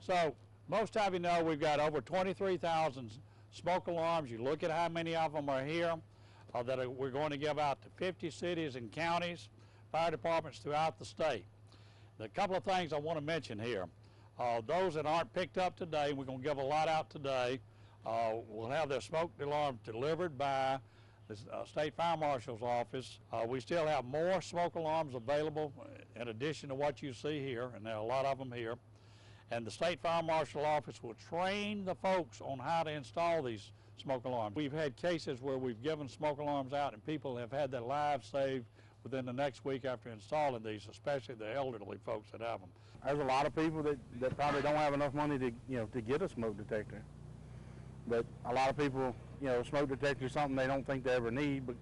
So most of you know we've got over 23,000 smoke alarms. You look at how many of them are here we're going to give out to 50 cities and counties, fire departments throughout the state. A couple of things I want to mention here. Those that aren't picked up today, we're going to give a lot out today. We'll have their smoke alarm delivered by the State Fire Marshal's office. We still have more smoke alarms available in addition to what you see here, and there are a lot of them here. And the State Fire Marshal office will train the folks on how to install these smoke alarms. We've had cases where we've given smoke alarms out and people have had their lives saved within the next week after installing these, especially the elderly folks that have them. There's a lot of people that probably don't have enough money to get a smoke detector. But a lot of people, smoke detector is something they don't think they ever need, but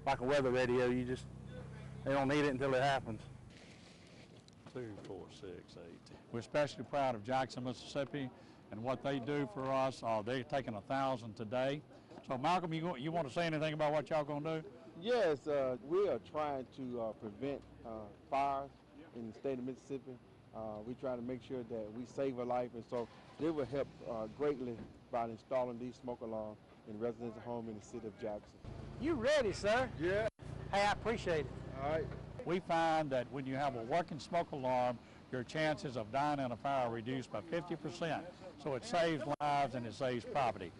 like a weather radio, they don't need it until it happens. 2, 4, 6, 8. We're especially proud of Jackson, Mississippi, and what they do for us. They're taking 1,000 today. So Malcolm, you want to say anything about what y'all gonna do? Yes, we are trying to prevent fires in the state of Mississippi. We try to make sure that we save a life, and so they will help greatly by installing these smoke alarms in residential homes in the city of Jackson. You ready, sir? Yeah. Hey, I appreciate it. All right. We find that when you have a working smoke alarm, your chances of dying in a fire are reduced by 50%. So it saves lives and it saves property.